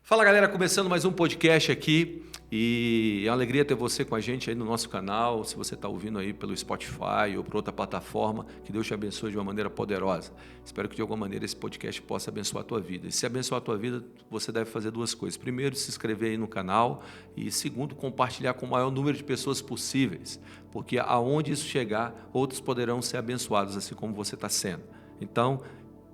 Fala galera, começando mais um podcast aqui e é uma alegria ter você com a gente aí no nosso canal. Se você está ouvindo aí pelo Spotify ou por outra plataforma, que Deus te abençoe de uma maneira poderosa. Espero que de alguma maneira esse podcast possa abençoar a tua vida. E se abençoar a tua vida, você deve fazer duas coisas. Primeiro, se inscrever aí no canal e segundo, compartilhar com o maior número de pessoas possíveis, porque aonde isso chegar, outros poderão ser abençoados, assim como você está sendo. Então,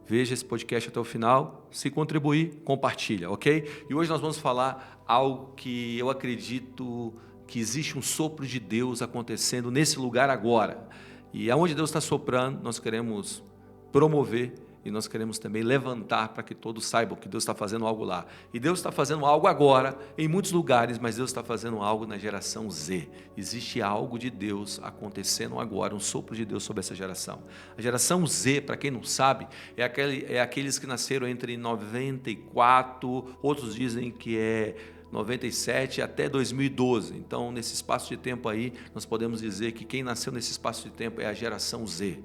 veja esse podcast até o final, se contribuir, compartilha, ok? E hoje nós vamos falar algo que eu acredito que existe um sopro de Deus acontecendo nesse lugar agora. E aonde Deus está soprando, nós queremos promover e nós queremos também levantar para que todos saibam que Deus está fazendo algo lá. E Deus está fazendo algo agora, em muitos lugares, mas Deus está fazendo algo na geração Z. Existe algo de Deus acontecendo agora, um sopro de Deus sobre essa geração. A geração Z, para quem não sabe, é aqueles que nasceram entre 94, outros dizem que é 97 até 2012. Então, nesse espaço de tempo aí, nós podemos dizer que quem nasceu nesse espaço de tempo é a geração Z.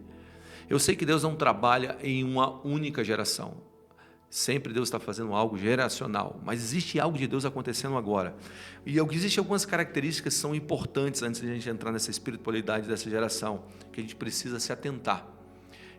Eu sei que Deus não trabalha em uma única geração. Sempre Deus está fazendo algo geracional, mas existe algo de Deus acontecendo agora. E existem algumas características que são importantes antes de a gente entrar nessa espiritualidade dessa geração, que a gente precisa se atentar.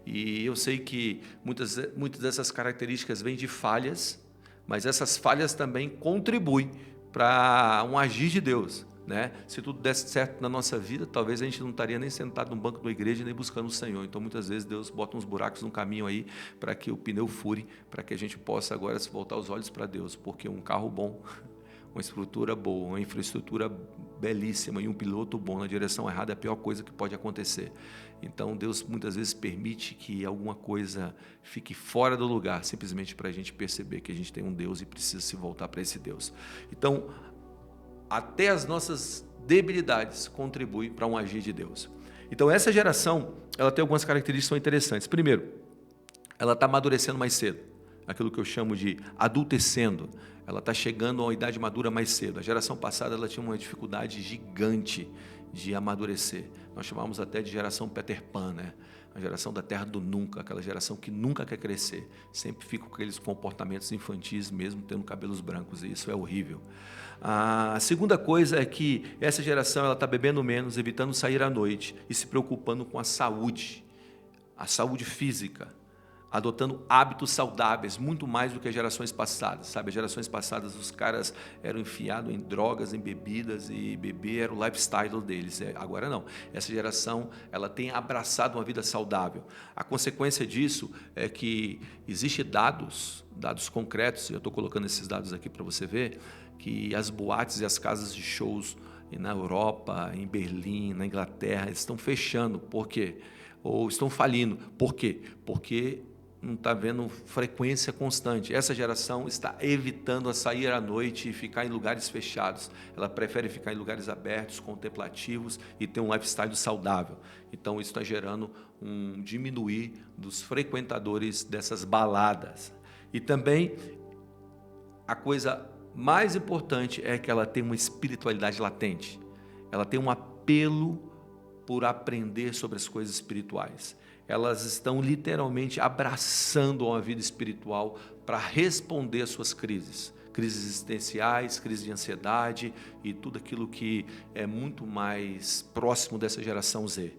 E eu sei que muitas dessas características vêm de falhas, mas essas falhas também contribuem para um agir de Deus. Né? Se tudo desse certo na nossa vida, talvez a gente não estaria nem sentado no banco da igreja, nem buscando o Senhor. Então, muitas vezes, Deus bota uns buracos no caminho aí, para que o pneu fure, para que a gente possa agora voltar os olhos para Deus, porque um carro bom, uma estrutura boa, uma infraestrutura belíssima e um piloto bom na direção errada é a pior coisa que pode acontecer. Então, Deus muitas vezes permite que alguma coisa fique fora do lugar, simplesmente para a gente perceber que a gente tem um Deus e precisa se voltar para esse Deus. Então, até as nossas debilidades contribuem para um agir de Deus. Então, essa geração, ela tem algumas características que são interessantes. Primeiro, ela está amadurecendo mais cedo, aquilo que eu chamo de adultecendo. Ela está chegando a uma idade madura mais cedo. A geração passada, ela tinha uma dificuldade gigante de amadurecer. Nós chamamos até de geração Peter Pan, né? A geração da terra do nunca, aquela geração que nunca quer crescer, sempre fica com aqueles comportamentos infantis, mesmo tendo cabelos brancos, e isso é horrível. A segunda coisa é que essa geração está bebendo menos, evitando sair à noite e se preocupando com a saúde física, adotando hábitos saudáveis, muito mais do que as gerações passadas, sabe? As gerações passadas, os caras eram enfiados em drogas, em bebidas, e beber era o lifestyle deles. Agora não, essa geração ela tem abraçado uma vida saudável. A consequência disso é que existem dados concretos, e eu estou colocando esses dados aqui para você ver, que as boates e as casas de shows na Europa, em Berlim, na Inglaterra, estão fechando. Por quê? Ou estão falindo. Por quê? Porque não está havendo frequência constante. Essa geração está evitando a sair à noite e ficar em lugares fechados. Ela prefere ficar em lugares abertos, contemplativos e ter um lifestyle saudável. Então, isso está gerando um diminuir dos frequentadores dessas baladas. E também, a coisa mais importante é que ela tem uma espiritualidade latente. Ela tem um apelo por aprender sobre as coisas espirituais. Elas estão literalmente abraçando uma vida espiritual para responder às suas crises existenciais, crises de ansiedade e tudo aquilo que é muito mais próximo dessa geração Z.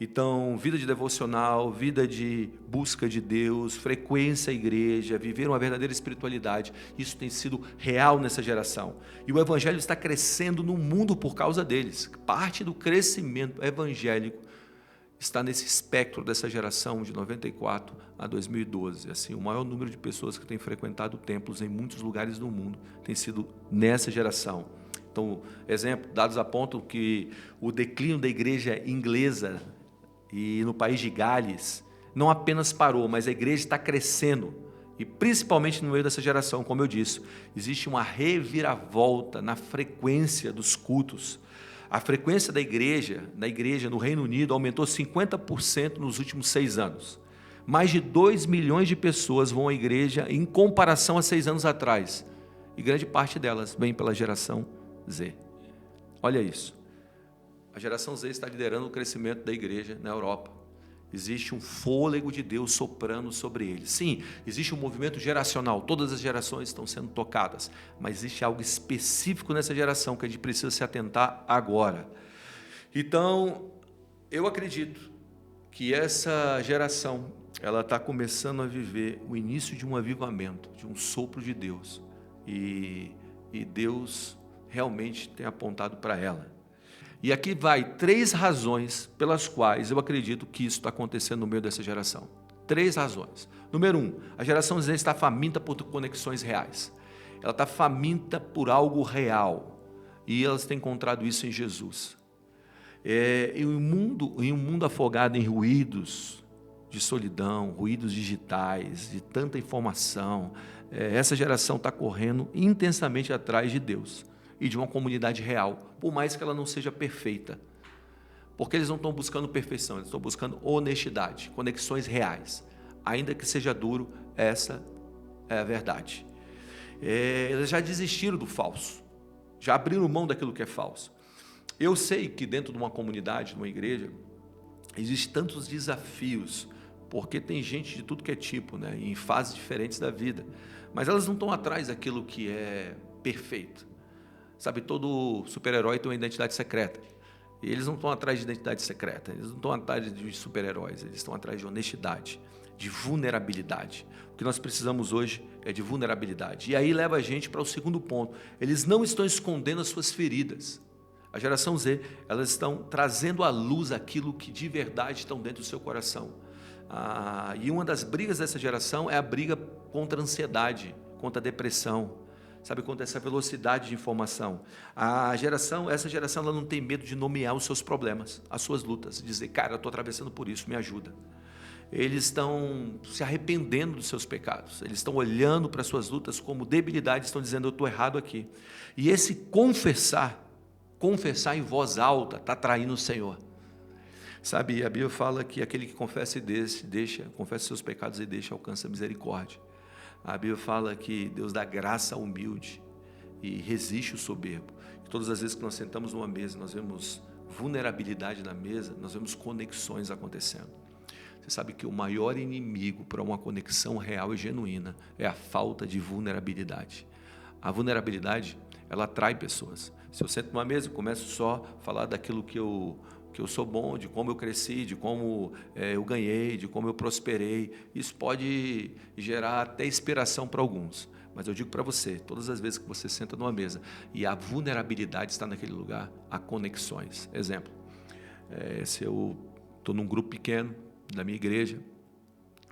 Então, vida de devocional, vida de busca de Deus, frequência à igreja, viver uma verdadeira espiritualidade, isso tem sido real nessa geração. E o evangelho está crescendo no mundo por causa deles. Parte do crescimento evangélico está nesse espectro dessa geração de 94 a 2012. Assim, o maior número de pessoas que têm frequentado templos em muitos lugares do mundo tem sido nessa geração. Então, exemplo, dados apontam que o declínio da igreja inglesa e no país de Gales não apenas parou, mas a igreja está crescendo. E principalmente no meio dessa geração, como eu disse, existe uma reviravolta na frequência dos cultos. A frequência da igreja no Reino Unido aumentou 50% nos últimos 6 anos. Mais de 2 milhões de pessoas vão à igreja em comparação a 6 anos atrás. E grande parte delas vem pela geração Z. Olha isso. A geração Z está liderando o crescimento da igreja na Europa. Existe um fôlego de Deus soprando sobre eles. Sim, existe um movimento geracional, todas as gerações estão sendo tocadas, mas existe algo específico nessa geração que a gente precisa se atentar agora. Então, eu acredito que essa geração, ela está começando a viver o início de um avivamento, de um sopro de Deus, e Deus realmente tem apontado para ela. E aqui vai 3 razões pelas quais eu acredito que isso está acontecendo no meio dessa geração. 3 razões. Número 1, a geração Z está faminta por conexões reais. Ela está faminta por algo real. E elas têm encontrado isso em Jesus. Em um mundo afogado em ruídos de solidão, ruídos digitais, de tanta informação, essa geração está correndo intensamente atrás de Deus e de uma comunidade real, por mais que ela não seja perfeita. Porque eles não estão buscando perfeição, eles estão buscando honestidade, conexões reais. Ainda que seja duro, essa é a verdade. Eles já desistiram do falso, já abriram mão daquilo que é falso. Eu sei que dentro de uma comunidade, de uma igreja, existem tantos desafios, porque tem gente de tudo que é tipo, né, em fases diferentes da vida, mas elas não estão atrás daquilo que é perfeito. Sabe, todo super-herói tem uma identidade secreta. E eles não estão atrás de identidade secreta, eles não estão atrás de super-heróis, eles estão atrás de honestidade, de vulnerabilidade. O que nós precisamos hoje é de vulnerabilidade. E aí leva a gente para o segundo ponto. Eles não estão escondendo as suas feridas. A geração Z, elas estão trazendo à luz aquilo que de verdade estão dentro do seu coração. E uma das brigas dessa geração é a briga contra a ansiedade, contra a depressão. Sabe, contra essa velocidade de informação. Essa geração ela não tem medo de nomear os seus problemas, as suas lutas, dizer, cara, eu estou atravessando por isso, me ajuda. Eles estão se arrependendo dos seus pecados, eles estão olhando para as suas lutas como debilidade, estão dizendo, eu estou errado aqui. E esse confessar em voz alta, está traindo o Senhor. Sabe, a Bíblia fala que aquele que confessa e confessa seus pecados e deixa, alcança a misericórdia. A Bíblia fala que Deus dá graça ao humilde e resiste o soberbo. Que todas as vezes que nós sentamos numa mesa, nós vemos vulnerabilidade na mesa, nós vemos conexões acontecendo. Você sabe que o maior inimigo para uma conexão real e genuína é a falta de vulnerabilidade. A vulnerabilidade, ela atrai pessoas. Se eu sento numa mesa e começo só a falar daquilo que eu sou bom, de como eu cresci, de como eu ganhei, de como eu prosperei, isso pode gerar até inspiração para alguns. Mas eu digo para você, todas as vezes que você senta numa mesa e a vulnerabilidade está naquele lugar, há conexões. Exemplo, se eu estou num grupo pequeno da minha igreja,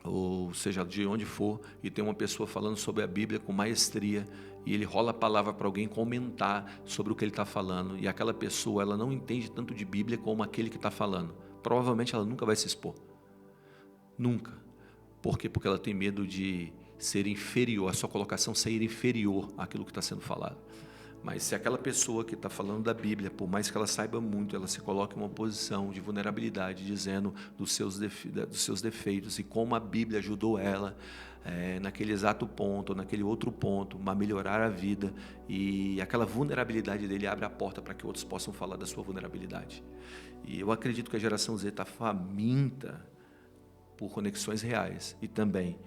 ou seja, de onde for, e tem uma pessoa falando sobre a Bíblia com maestria, e ele rola a palavra para alguém comentar sobre o que ele está falando, e aquela pessoa ela não entende tanto de Bíblia como aquele que está falando, provavelmente ela nunca vai se expor. Nunca. Por quê? Porque ela tem medo de ser inferior, a sua colocação ser inferior àquilo que está sendo falado. Mas se aquela pessoa que está falando da Bíblia, por mais que ela saiba muito, ela se coloca em uma posição de vulnerabilidade, dizendo dos seus defeitos e como a Bíblia ajudou ela naquele exato ponto, ou naquele outro ponto, a melhorar a vida, e aquela vulnerabilidade dele abre a porta para que outros possam falar da sua vulnerabilidade. E eu acredito que a geração Z está faminta por conexões reais e também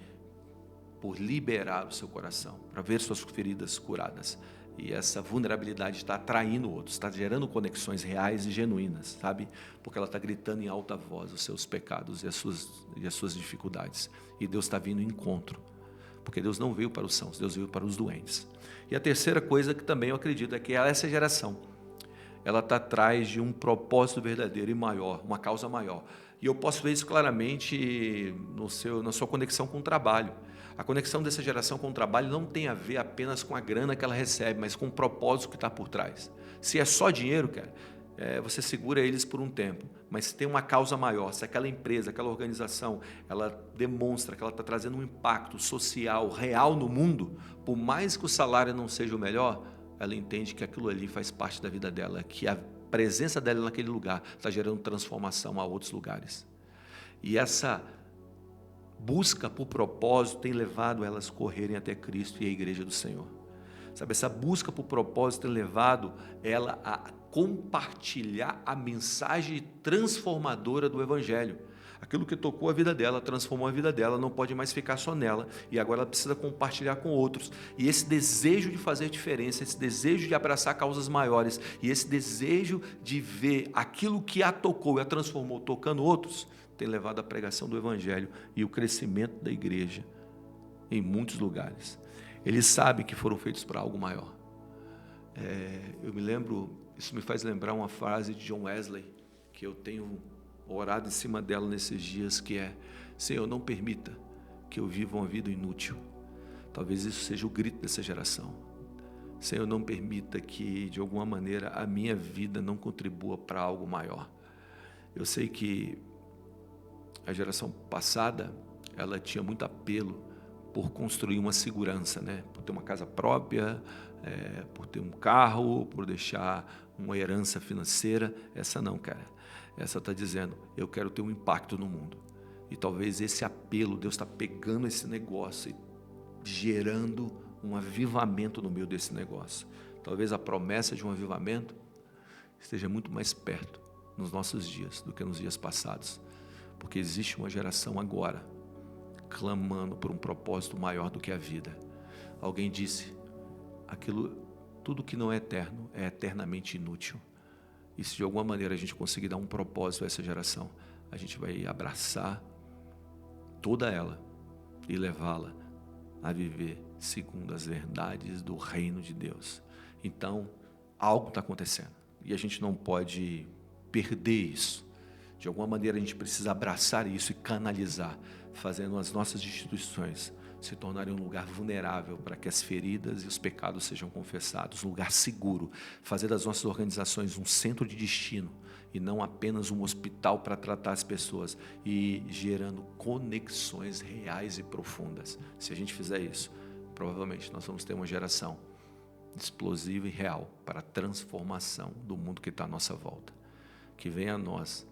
por liberar o seu coração, para ver suas feridas curadas. E essa vulnerabilidade está atraindo outros, está gerando conexões reais e genuínas, sabe? Porque ela está gritando em alta voz os seus pecados e as suas dificuldades. E Deus está vindo em encontro, porque Deus não veio para os sãos, Deus veio para os doentes. E a terceira coisa que também eu acredito é que essa geração, ela está atrás de um propósito verdadeiro e maior, uma causa maior. E eu posso ver isso claramente na sua conexão com o trabalho. A conexão dessa geração com o trabalho não tem a ver apenas com a grana que ela recebe, mas com o propósito que está por trás. Se é só dinheiro, cara, você segura eles por um tempo, mas se tem uma causa maior, se aquela empresa, aquela organização, ela demonstra que ela está trazendo um impacto social real no mundo, por mais que o salário não seja o melhor, ela entende que aquilo ali faz parte da vida dela, que a presença dela naquele lugar está gerando transformação a outros lugares. E essa busca por propósito tem levado elas a correrem até Cristo e a igreja do Senhor. Sabe, essa busca por propósito tem levado ela a compartilhar a mensagem transformadora do Evangelho. Aquilo que tocou a vida dela, transformou a vida dela, não pode mais ficar só nela, e agora ela precisa compartilhar com outros. E esse desejo de fazer diferença, esse desejo de abraçar causas maiores, e esse desejo de ver aquilo que a tocou e a transformou tocando outros, tem levado à pregação do Evangelho e o crescimento da igreja em muitos lugares. Eles sabem que foram feitos para algo maior. Eu me lembro, isso me faz lembrar uma frase de John Wesley, que eu tenho orado em cima dela nesses dias, que é: Senhor, não permita que eu viva uma vida inútil. Talvez isso seja o grito dessa geração. Senhor, não permita que, de alguma maneira, a minha vida não contribua para algo maior. Eu sei que a geração passada, ela tinha muito apelo por construir uma segurança, né? Por ter uma casa própria, por ter um carro, por deixar uma herança financeira. Essa não, cara. Essa está dizendo: eu quero ter um impacto no mundo. E talvez esse apelo, Deus está pegando esse negócio e gerando um avivamento no meio desse negócio. Talvez a promessa de um avivamento esteja muito mais perto nos nossos dias do que nos dias passados. Porque existe uma geração agora clamando por um propósito maior do que a vida. Alguém disse: tudo que não é eterno é eternamente inútil. E se de alguma maneira a gente conseguir dar um propósito a essa geração, a gente vai abraçar toda ela e levá-la a viver segundo as verdades do reino de Deus. Então, algo está acontecendo e a gente não pode perder isso. De alguma maneira a gente precisa abraçar isso e canalizar, fazendo as nossas instituições se tornarem um lugar vulnerável para que as feridas e os pecados sejam confessados, um lugar seguro, fazer das nossas organizações um centro de destino e não apenas um hospital para tratar as pessoas, e gerando conexões reais e profundas. Se a gente fizer isso, provavelmente nós vamos ter uma geração explosiva e real para a transformação do mundo que está à nossa volta. Que venha a nós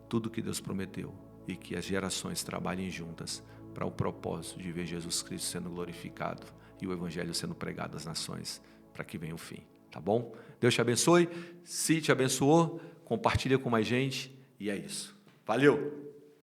tudo que Deus prometeu e que as gerações trabalhem juntas para o propósito de ver Jesus Cristo sendo glorificado e o Evangelho sendo pregado às nações, para que venha o fim, tá bom? Deus te abençoe. Se te abençoou, compartilha com mais gente, e é isso. Valeu!